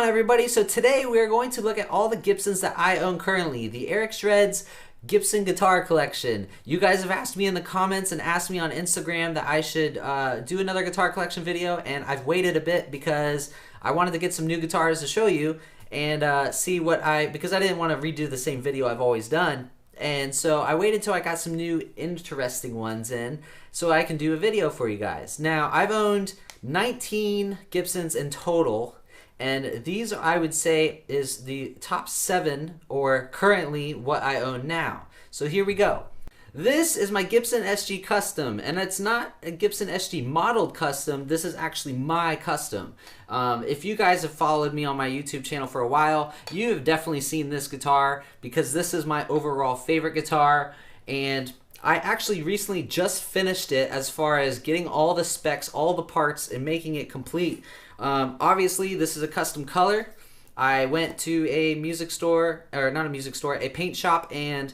everybody. So today we are going to look at all the Gibsons that I own currently. The Eric Shred's Gibson guitar collection. You guys have asked me in the comments and asked me on Instagram that I should do another guitar collection video, and I've waited a bit because I wanted to get some new guitars to show you and see what because I didn't want to redo the same video I've always done. And so I waited till I got some new interesting ones in so I can do a video for you guys. Now, I've owned 19 Gibsons in total, and these I would say is the top 7 or currently what I own now. So here we go. This is my Gibson SG Custom, and it's not a Gibson SG modeled custom. This is actually my custom. If you guys have followed me on my YouTube channel for a while, you have definitely seen this guitar because this is my overall favorite guitar, and I actually recently just finished it as far as getting all the specs, all the parts, and making it complete. Obviously, this is a custom color. I went to a music store, or not a music store, a paint shop, and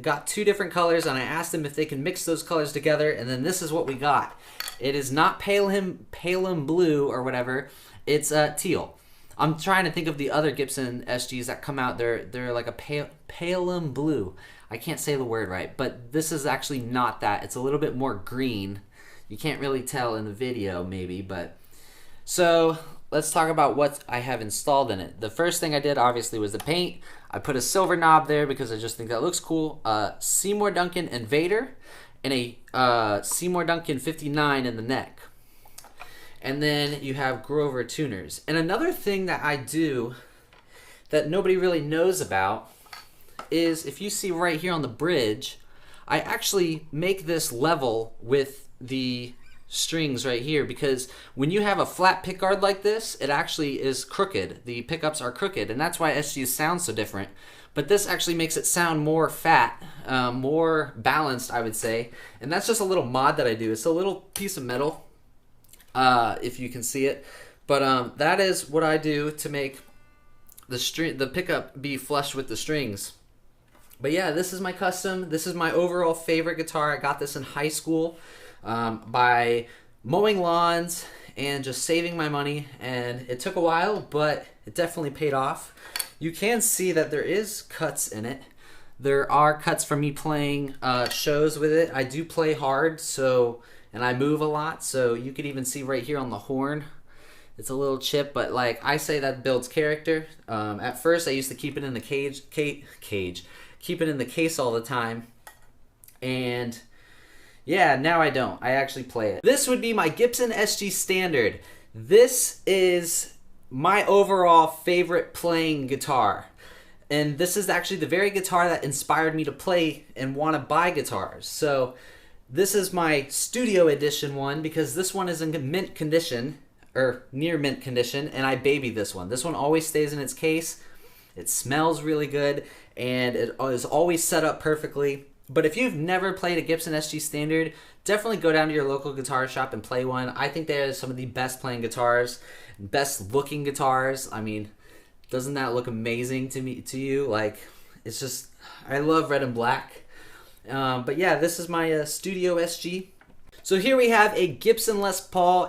got 2 different colors, and I asked them if they can mix those colors together, and then this is what we got. It is not Palem blue or whatever. It's teal. I'm trying to think of the other Gibson SGs that come out. They're like a Palem blue. I can't say the word right, but this is actually not that. It's a little bit more green. You can't really tell in the video maybe, but so let's talk about what I have installed in it. The first thing I did obviously was the paint. I put a silver knob there because I just think that looks cool. Seymour Duncan Invader and a Seymour Duncan 59 in the neck. And then you have Grover tuners. And another thing that I do that nobody really knows about is, if you see right here on the bridge, I actually make this level with the strings right here, because when you have a flat pickguard like this, it actually is crooked. The pickups are crooked, and that's why SGs sound so different. But this actually makes it sound more fat, more balanced, I would say. And that's just a little mod that I do. It's a little piece of metal, if you can see it. But that is what I do to make the pickup be flush with the strings. But yeah, this is my custom. This is my overall favorite guitar. I got this in high school by mowing lawns and just saving my money. And it took a while, but it definitely paid off. You can see that there is cuts in it. There are cuts from me playing shows with it. I do play hard, and I move a lot. So you can even see right here on the horn, it's a little chip, but like I say, that builds character. At first, I used to keep it in the keep it in the case all the time, and yeah, now I don't. I actually play it. This would be my Gibson SG Standard. This is my overall favorite playing guitar, and this is actually the very guitar that inspired me to play and want to buy guitars. So this is my studio edition one, because this one is in mint condition, or near mint condition, and I baby this one. This one always stays in its case. It smells really good, and it is always set up perfectly. But if you've never played a Gibson SG Standard, definitely go down to your local guitar shop and play one. I think they are some of the best playing guitars, best looking guitars. I mean, doesn't that look amazing to you? Like, it's just, I love red and black. But yeah, this is my Studio SG. So here we have a Gibson Les Paul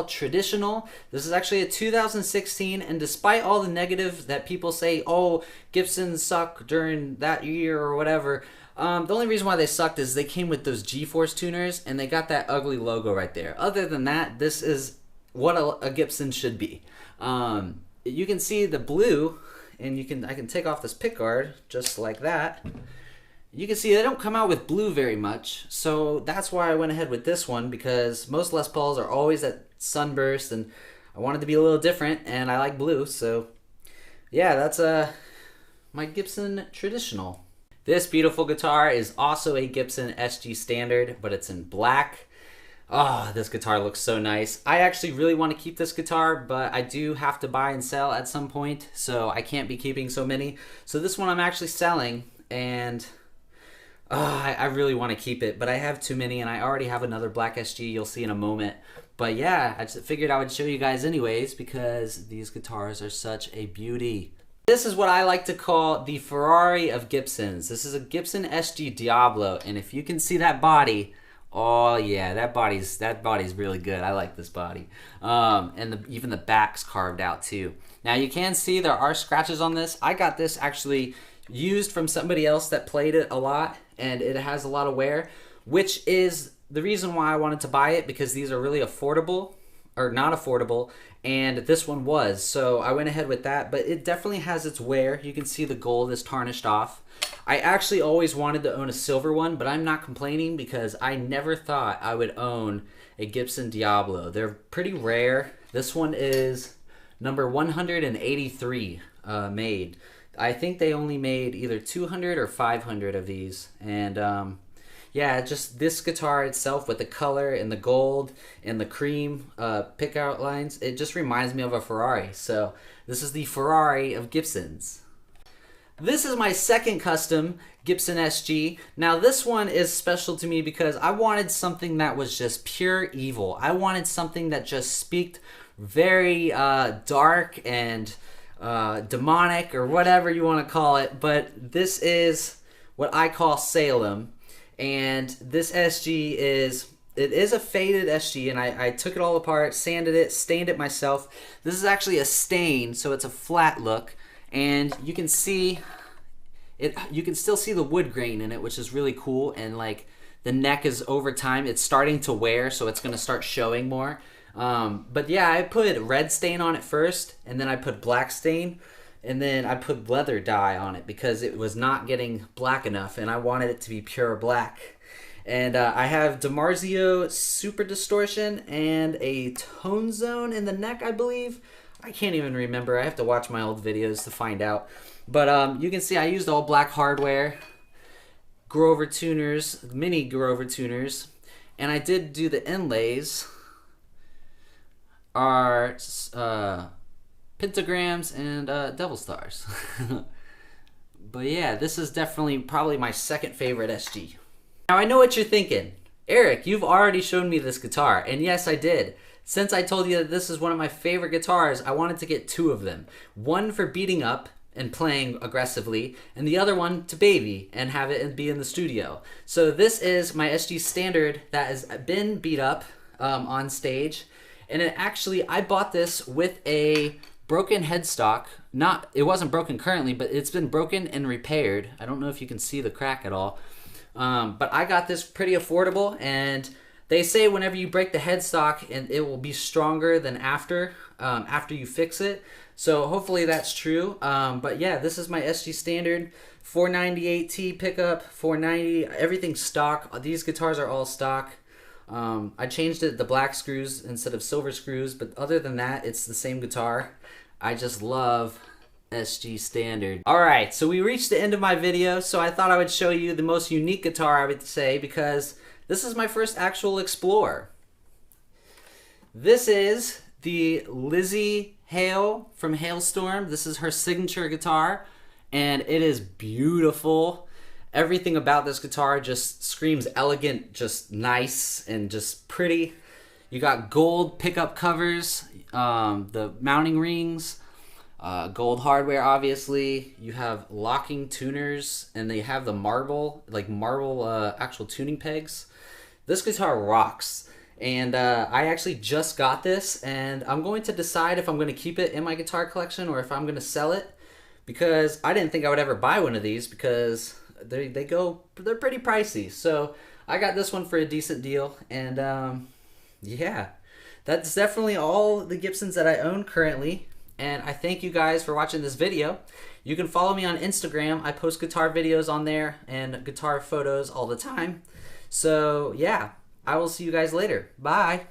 Traditional. This is actually a 2016, and despite all the negative that people say, oh, Gibsons suck during that year or whatever, the only reason why they sucked is they came with those G-Force tuners, and they got that ugly logo right there. Other than that, this is what a Gibson should be. You can see the blue, and I can take off this pickguard just like that. You can see they don't come out with blue very much, so that's why I went ahead with this one, because most Les Pauls are always at sunburst, and I wanted to be a little different, and I like blue, so yeah, that's my Gibson Traditional. This beautiful guitar is also a Gibson SG Standard, but it's in black. Oh, this guitar looks so nice. I actually really want to keep this guitar, but I do have to buy and sell at some point, so I can't be keeping so many. So this one I'm actually selling, and I really want to keep it, but I have too many, and I already have another black SG you'll see in a moment. But yeah, I just figured I would show you guys anyways, because these guitars are such a beauty. This is what I like to call the Ferrari of Gibsons. This is a Gibson SG Diablo, and if you can see that body, Oh yeah, that body's really good. I like this body. And even the back's carved out too. Now you can see there are scratches on this. I got this actually used from somebody else that played it a lot, and it has a lot of wear, which is the reason why I wanted to buy it, because these are really affordable, or not affordable, and this one was. So I went ahead with that, but it definitely has its wear. You can see the gold is tarnished off. I actually always wanted to own a silver one, but I'm not complaining because I never thought I would own a Gibson Diablo. They're pretty rare. This one is number 183 made. I think they only made either 200 or 500 of these. And yeah, just this guitar itself with the color and the gold and the cream pick out lines, it just reminds me of a Ferrari. So this is the Ferrari of Gibsons. This is my second custom Gibson SG. Now this one is special to me because I wanted something that was just pure evil. I wanted something that just speaked very dark and demonic, or whatever you want to call it. But this is what I call Salem. And this SG it is a faded SG, and I took it all apart, sanded it, stained it myself. This is actually a stain, so it's a flat look. And you can see it. You can still see the wood grain in it, which is really cool. And like the neck is, over time, it's starting to wear, so it's going to start showing more. But yeah, I put red stain on it first, and then I put black stain, and then I put leather dye on it because it was not getting black enough, and I wanted it to be pure black. And I have DiMarzio Super Distortion and a Tone Zone in the neck, I believe. I can't even remember. I have to watch my old videos to find out. But you can see I used all black hardware, Grover tuners, mini Grover tuners, and I did do the inlays are pentagrams and devil stars. But yeah, this is definitely probably my second favorite SG. Now I know what you're thinking. Eric, you've already shown me this guitar, and yes, I did. Since I told you that this is one of my favorite guitars, I wanted to get two of them. One for beating up and playing aggressively, and the other one to baby and have it and be in the studio. So this is my SG Standard that has been beat up on stage, and I bought this with a broken headstock. It wasn't broken currently, but it's been broken and repaired. I don't know if you can see the crack at all, but I got this pretty affordable, and they say whenever you break the headstock, and it will be stronger than after you fix it. So hopefully that's true. But yeah, this is my SG Standard 498T pickup, 490, everything's stock. These guitars are all stock. I changed it to black screws instead of silver screws, but other than that, it's the same guitar. I just love SG Standard. Alright, so we reached the end of my video, so I thought I would show you the most unique guitar, I would say, because this is my first actual Explorer. This is the Lizzy Hale from Hailstorm. This is her signature guitar, and it is beautiful. Everything about this guitar just screams elegant, just nice, and just pretty. You got gold pickup covers, the mounting rings, gold hardware, obviously. You have locking tuners, and they have the marble actual tuning pegs. This guitar rocks, and I actually just got this, and I'm going to decide if I'm going to keep it in my guitar collection or if I'm going to sell it, because I didn't think I would ever buy one of these because they're pretty pricey. So I got this one for a decent deal, and yeah, that's definitely all the Gibsons that I own currently. And I thank you guys for watching this video. You can follow me on Instagram. I post guitar videos on there and guitar photos all the time. So yeah, I will see you guys later. Bye.